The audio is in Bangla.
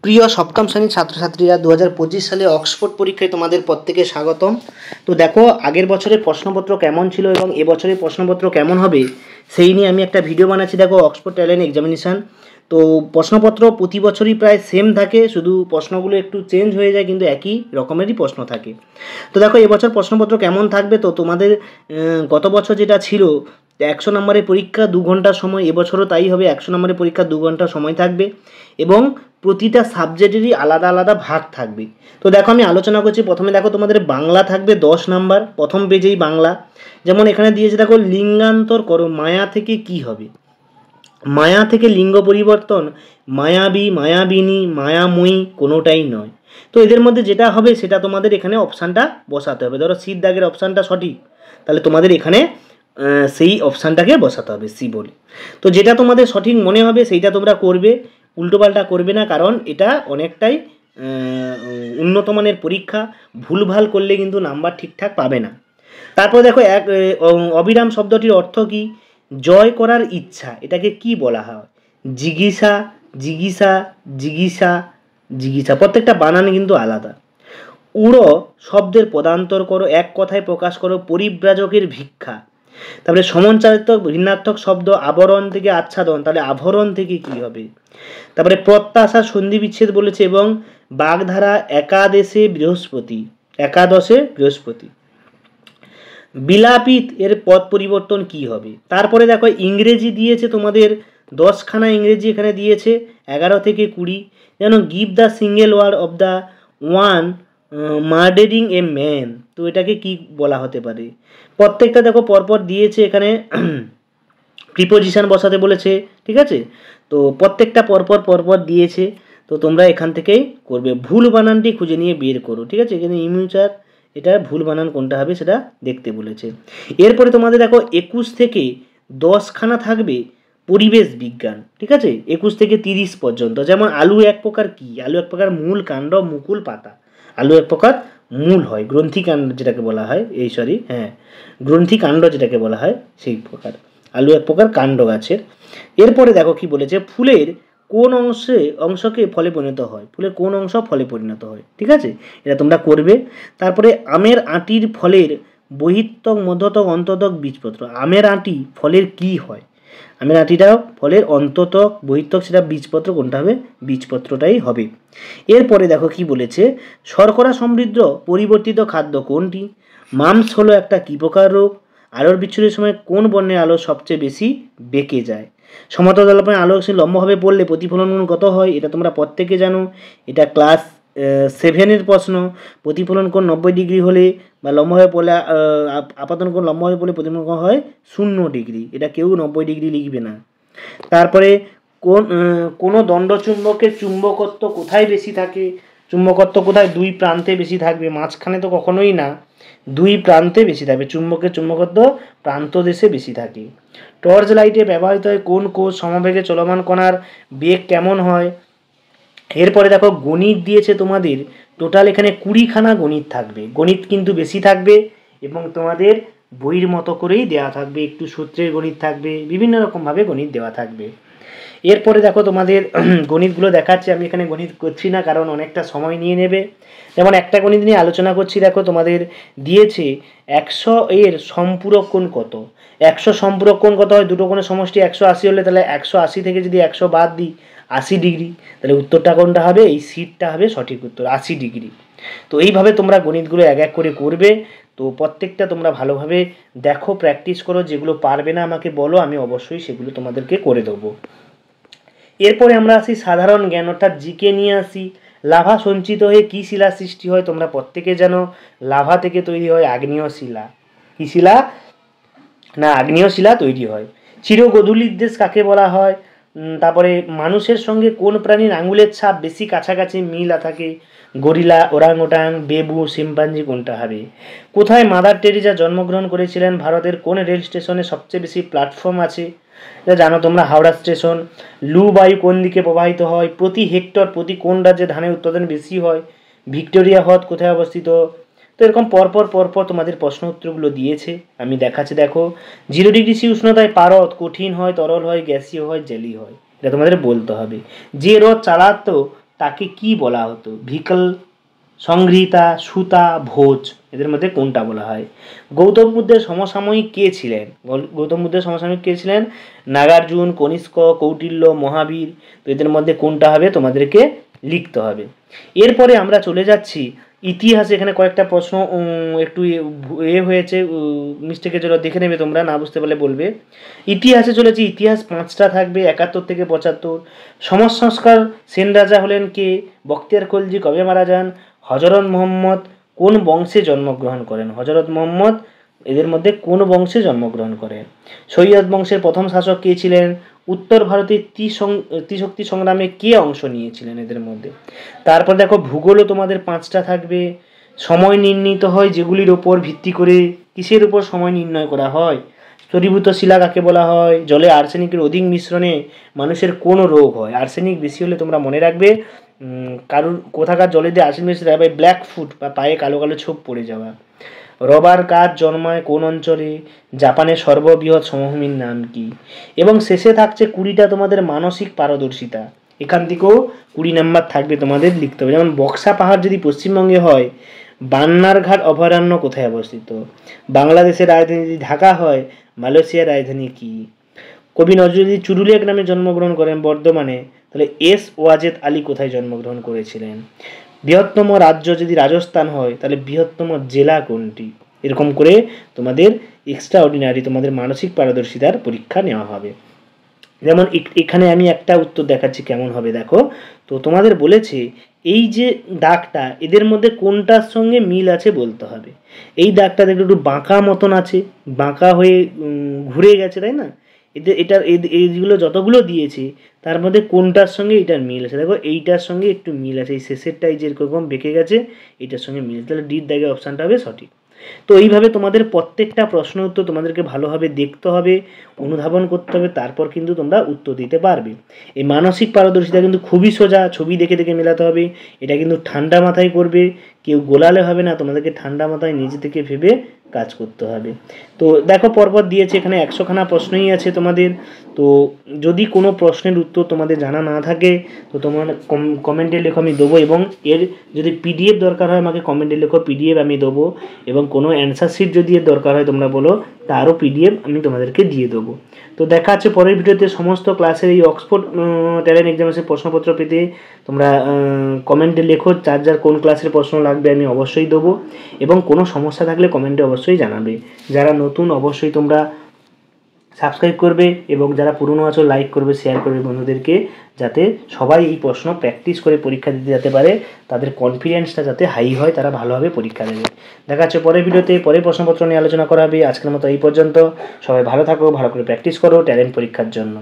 প্রিয় সপ্তম শ্রেণীর ছাত্রছাত্রীরা 2025 সালে অক্সফোর্ড পরীক্ষায় তোমাদের প্রত্যেকে স্বাগতম। তো দেখো আগের বছরের প্রশ্নপত্র কেমন ছিল এবং এবছরের প্রশ্নপত্র কেমন হবে সেই নিয়ে আমি একটা ভিডিও বানাচ্ছি। দেখো অক্সফোর্ড ট্যালেন্ট এক্সামিনেশান, তো প্রশ্নপত্র প্রতি বছরই প্রায় সেম থাকে, শুধু প্রশ্নগুলো একটু চেঞ্জ হয়ে যায় কিন্তু একই রকমেরই প্রশ্ন থাকে। তো দেখো এবছর প্রশ্নপত্র কেমন থাকবে, তো তোমাদের গত বছর যেটা ছিল 100 নম্বরের পরীক্ষা 2 ঘন্টা সময়, এবছরও তাই হবে। 100 নম্বরের পরীক্ষা 2 ঘন্টা সময় থাকবে এবং প্রতিটা সাবজেক্টেরই আলাদা আলাদা ভাগ থাকবে। তো দেখো আমি আলোচনা করছি। প্রথমে দেখো তোমাদের বাংলা থাকবে 10 নাম্বার, প্রথম পেজেই বাংলা। যেমন এখানে দিয়েছে দেখো, লিঙ্গান্তর করো, মায়া থেকে কি হবে। মায়া থেকে লিঙ্গ পরিবর্তন, মায়াবী, মায়াবিনী, মায়াময়ী কোনোটাই নয়। তো এদের মধ্যে যেটা হবে সেটা তোমাদের এখানে অপশানটা বসাতে হবে। ধরো সির দাগের অপশানটা সঠিক, তাহলে তোমাদের এখানে সেই অপশানটাকে বসাতে হবে সি বলে। তো যেটা তোমাদের সঠিক মনে হবে সেইটা তোমরা করবে, উল্টোপাল্টা করবে না, কারণ এটা অনেকটাই উন্নত মানের পরীক্ষা। ভুলভাল করলে কিন্তু নাম্বার ঠিকঠাক পাবে না। তারপর দেখো অবিরাম শব্দটির অর্থ কী? জয় করার ইচ্ছা, এটাকে কি বলা হয়? জিজ্ঞাসা, জিজ্ঞাসা, জিজ্ঞাসা, জিজ্ঞাসা, প্রত্যেকটা বানান কিন্তু আলাদা। উড়ো শব্দের পদান্তর করো, এক কথায় প্রকাশ করো, পরিব্রাজকের ভিক্ষা। তারপরে সমানচারিত ভিন্নার্থক শব্দ, আবরণ থেকে আচ্ছাদন, তাহলে আভরণ থেকে কি হবে? তারপরে প্রত্যাশা সন্ধি বিচ্ছেদ বলেছে এবং বাগধারা একাদশে বৃহস্পতি, একাদশে বৃহস্পতি। বিলাপিত এর পদ পরিবর্তন কি হবে? তারপরে দেখো ইংরেজি দিয়েছে তোমাদের 10খানা ইংরেজি এখানে দিয়েছে, 11 থেকে 20। যেন give the single word of the one murdering a man, তো এটাকে কি বলা হতে পারে? প্রত্যেকটা দেখো পরপর দিয়েছে এখানে প্রিপোজিশন বসাতে বলেছে, ঠিক আছে? তো প্রত্যেকটা পরপর পরপর দিয়েছে, তো তোমরা এখান থেকেই করবে। ভুল বানানটি খুঁজে নিয়ে বের করো, ঠিক আছে? এখানে ইমিউচার, এটা ভুল বানান কোনটা হবে সেটা দেখতে বলেছে। এরপরে তোমাদের দেখো 21 থেকে 10খানা থাকবে পরিবেশ বিজ্ঞান, ঠিক আছে? 21 থেকে 30 পর্যন্ত। যেমন আলু এক প্রকার কি? আলু এক প্রকার মূল, কাণ্ড, মুকুল, পাতা। আলু এক প্রকার মূল হয়, গ্রন্থিকাণ্ড যেটাকে বলা হয়, গ্রন্থিকাণ্ড যেটাকে বলা হয় সেই প্রকার। আলু এক প্রকার কাণ্ড গাছের। এরপরে দেখো কি বলেছে, ফুলের কোন অংশকে ফলে পরিণত হয়? ফুলের কোন অংশ ফলে পরিণত হয়, ঠিক আছে? এটা তোমরা করবে। তারপরে আমের আঁটির ফলের বহিত্বক, মধ্যতক, অন্ততক, বীজপত্র। আমের আঁটি ফলের কি হয়? আমের আঁটিটা ফলের অন্ততক, বহিত্বক, সেটা বীজপত্র কোনটা হবে? বীজপত্রটাই হবে। এরপরে দেখো কি বলেছে, শর্করা সমৃদ্ধ পরিবর্তিত খাদ্য কোনটি? মামস হলো একটা কি প্রকার রোগ? আলোর বিচ্ছুরের সময় কোন বর্ণের আলো সবচেয়ে বেশি বেঁকে যায়? সমতল দলপায় আলো লম্বভাবে পড়লে প্রতিফলন কোণ কত হয়? এটা তোমরা প্রত্যেকে জানো, এটা ক্লাস 7-এর প্রশ্ন। প্রতিফলন কোণ 90 ডিগ্রি হলে বা লম্বভাবে পড়লে, আপাতন কোণ লম্বভাবে পড়লে প্রতিফলন কোণ হয় 0 ডিগ্রি। এটা কেউ 90 ডিগ্রি লিখবে না। তারপরে কোনো দণ্ডচুম্বকের চুম্বকত্ব কোথায় বেশি থাকে? চুম্বকত্ব কোথায়? 2 প্রান্তে বেশি থাকবে, মাঝখানে তো কখনোই না, 2 প্রান্তে বেশি থাকবে। চুম্বকের চুম্বকত্ব প্রান্ত দেশে বেশি থাকে। টর্চ লাইটে ব্যবহৃত হয় কোন কোষ? সমবেগে চলমান কণার বেগ কেমন হয়? এরপরে দেখো গণিত দিয়েছে তোমাদের টোটাল এখানে 20খানা গণিত থাকবে। গণিত কিন্তু বেশি থাকবে এবং তোমাদের বইয়ের মতো করেই দেওয়া থাকবে, একটু সূত্রের গণিত থাকবে, বিভিন্ন রকমভাবে গণিত দেওয়া থাকবে। এরপরে দেখো তোমাদের গণিতগুলো দেখাচ্ছি, আমি এখানে গণিত করছি না কারণ অনেকটা সময় নিয়ে নেবে। যেমন একটা গণিত নিয়ে আলোচনা করছি, দেখো তোমাদের দিয়েছে 100 এর সম্পূরক কোণ কত? 100 সম্পূরক কোণ কত হয়? দুটো কোণের সমষ্টি 180 হলে তাহলে 180 থেকে যদি 100 বাদ দিই 80 ডিগ্রি, তাহলে উত্তরটা কোনটা হবে? এই সিটটা হবে সঠিক উত্তর, 80 ডিগ্রি। তো এইভাবে তোমরা গণিতগুলো এক এক করে করবে। তো প্রত্যেকটা তোমরা ভালোভাবে দেখো, প্র্যাকটিস করো। যেগুলো পারবে না আমাকে বলো, আমি অবশ্যই সেগুলো তোমাদেরকে করে দেবো। এরপরে আমরা আসি সাধারণ জ্ঞান, অর্থাৎ জিকে নিয়ে আসি। লাভা সঞ্চিত হয়ে কী শিলা সৃষ্টি হয়? তোমরা প্রত্যেকে জানো লাভা থেকে তৈরি হয় আগ্নেয় শিলা। কী শিলা? না, আগ্নেয় শিলা তৈরি হয়। চিরগোধূলির দেশ কাকে বলা হয়? তারপরে মানুষের সঙ্গে কোন প্রাণীর আঙুলের ছাপ বেশি কাছাকাছি মিল থাকে? গরিলা, ওরাংওটাং, বেবু, শিম্পাঞ্জি, কোনটা হবে? কোথায় মাদার টেরিজা জন্মগ্রহণ করেছিলেন? ভারতের কোন রেল স্টেশনে সবচেয়ে বেশি প্ল্যাটফর্ম আছে? এটা জানো তোমরা, হাওড়া স্টেশন। লু বায়ু কোন দিকে প্রবাহিত হয়? প্রতি হেক্টর প্রতি কোন রাজ্যে ধানের উৎপাদন বেশি হয়? ভিক্টোরিয়া হ্রদ কোথায় অবস্থিত? তো এরকম পরপর তোমাদের প্রশ্ন উত্তরগুলো দিয়েছে, আমি দেখাচ্ছি। দেখো 0 ডিগ্রি সি উষ্ণতায় পারদ কঠিন হয়, তরল হয়, গ্যাসীয় হয়, জেলি হয়, এটা তোমাদের বলতে হবে। যে রথ চালাতো তাকে কি বলা হতো? ভিকল, সংগৃহীতা, সুতা, ভোজ, এদের মধ্যে কোনটা বলা হয়? গৌতম বুদ্ধের সমসাময়িক কে ছিলেন? গৌতম বুদ্ধের সমসাময়িক কে ছিলেন? নাগার্জুন, কনিষ্ক, কৌটিল্য, মহাবীর। তো এদের মধ্যে কোনটা হবে তোমাদেরকে লিখতে হবে। এরপরে আমরা চলে যাচ্ছি ইতিহাসে। এখানে কয়েকটা প্রশ্ন একটু হয়েছে, মিস্টেকের জন্য দেখে নেবে, তোমরা না বুঝতে পারলে বলবে। ইতিহাসে চলেছে, ইতিহাস 5টা থাকবে, 71 থেকে 75। সমাজ সংস্কার সেন রাজা হলেন কে? বখতিয়ার খলজি কবে মারা যান? হযরত মুহাম্মদ কোন বংশে জন্মগ্রহণ করেন? হযরত মুহাম্মদ এদের মধ্যে কোন বংশে জন্মগ্রহণ করেন? সৈয়দ বংশের প্রথম শাসক কে ছিলেন? উত্তর ভারতের ত্রিশক্তি সংগ্রামে কে অংশ নিয়েছিলেন এদের মধ্যে? তারপর দেখো ভূগোলও তোমাদের 5টা থাকবে। সময় নির্ণীত হয় যেগুলির ওপর ভিত্তি করে। কিসের উপর সময় নির্ণয় করা হয়? স্তরীভূত শিলা কাকে বলা হয়? জলে আর্সেনিকের অধিক মিশ্রণে মানুষের কোন রোগ হয়? আর্সেনিক বেশি হলে তোমরা মনে রাখবে কারুর কোথাকার জলে দিয়ে আর্সেনিক মিশ্রিত হবে, ব্ল্যাক ফুট বা পায়ে কালো কালো ছোপ পড়ে যাওয়া। রবার গাছ জন্মায় কোন অঞ্চলে? জাপানের সর্ববৃহৎ সমভূমির নাম কি? এবং শেষে থাকছে 20টা তোমাদের মানসিক পারদর্শিতা। এখান থেকেও 20 নাম্বার থাকবে, তোমাদের লিখতে হবে। যেমন বক্সা পাহাড় যদি পশ্চিমবঙ্গে হয়, বান্নারঘাট অভয়ারণ্য কোথায় অবস্থিত? বাংলাদেশের রাজধানী যদি ঢাকা হয়, মালয়েশিয়ার রাজধানী কি? কবি নজরুল যদি চুরুলিয়া গ্রামে জন্মগ্রহণ করেন বর্ধমানে, তাহলে এস ওয়াজেদ আলী কোথায় জন্মগ্রহণ করেছিলেন? বৃহত্তম রাজ্য যদি রাজস্থান হয়, তাহলে বৃহত্তম জেলা কোনটি? এরকম করে তোমাদের এক্সট্রা অর্ডিনারি তোমাদের মানসিক পারদর্শিতার পরীক্ষা নেওয়া হবে। যেমন এখানে আমি একটা উত্তর দেখাচ্ছি কেমন হবে, দেখো। তো তোমাদের বলেছে এই যে দাগটা, এদের মধ্যে কোনটার সঙ্গে মিল আছে বলতে হবে। এই দাগটা দেখো একটু বাঁকা মতন আছে, বাঁকা হয়ে ঘুরে গেছে, তাই না? এটার এইগুলো যতগুলো দিয়েছে তার মধ্যে কোনটার সঙ্গে এটার মিল আছে? দেখো এইটার সঙ্গে একটু মিল আছে, এই শেষেরটাই যেরকম বেঁকে গেছে এটার সঙ্গে মিল, তাহলে ডির দাগে অপশানটা হবে সঠিক। তো এইভাবে তোমাদের প্রত্যেকটা প্রশ্ন উত্তর তোমাদেরকে ভালোভাবে দেখতে হবে, অনুধাবন করতে হবে, তারপর কিন্তু তোমরা উত্তর দিতে পারবে। এই মানসিক পারদর্শিতা কিন্তু খুবই সোজা, ছবি দেখে দেখে মেলাতে হবে। এটা কিন্তু ঠান্ডা মাথায় করবে, কেউ গোলালে হবে না, তোমাদেরকে ঠান্ডা মাথায় নিজে থেকে ভেবে কাজ করতে হবে। তো দেখো পরপর দিয়েছে, এখানে 100খানা প্রশ্নই আছে তোমাদের। তো যদি কোনো প্রশ্নের উত্তর তোমাদের জানা না থাকে তো তোমরা কমেন্টে লেখো, আমি দেবো। এবং এর যদি পিডিএফ দরকার হয় আমাকে কমেন্টে লেখো, পিডিএফ আমি দেবো। এবং কোনো অ্যান্সার শিট যদি এর দরকার হয় তোমরা বলো, তারও পিডিএফ আমি তোমাদেরকে দিয়ে দেবো। তো দেখা আছে পরের ভিডিওতে। সমস্ত ক্লাসের এই অক্সফোর্ড ট্যালেন্ট এক্সামিনেশনের প্রশ্নপত্র পেতে তোমরা কমেন্টে লেখো, যার যার কোন ক্লাসের প্রশ্ন লাগবে আমি অবশ্যই দেবো। এবং কোনো সমস্যা থাকলে কমেন্টে অবশ্যই জানাবে। যারা নতুন অবশ্যই তোমরা সাবস্ক্রাইব করবে, এবং যারা পুরনো আছো লাইক করবে, শেয়ার করবে বন্ধুদেরকে, যাতে সবাই এই প্রশ্ন প্র্যাকটিস করে পরীক্ষা দিতে যেতে পারে, তাদের কনফিডেন্সটা যাতে হাই হয়, তারা ভালোভাবে পরীক্ষা দেবে। দেখা যাচ্ছে পরের ভিডিওতে, পরের প্রশ্নপত্র নিয়ে আলোচনা করা হবে। আজকের মতো এই পর্যন্ত। সবাই ভালো থাকো, ভালো করে প্র্যাকটিস করো ট্যালেন্ট পরীক্ষার জন্য।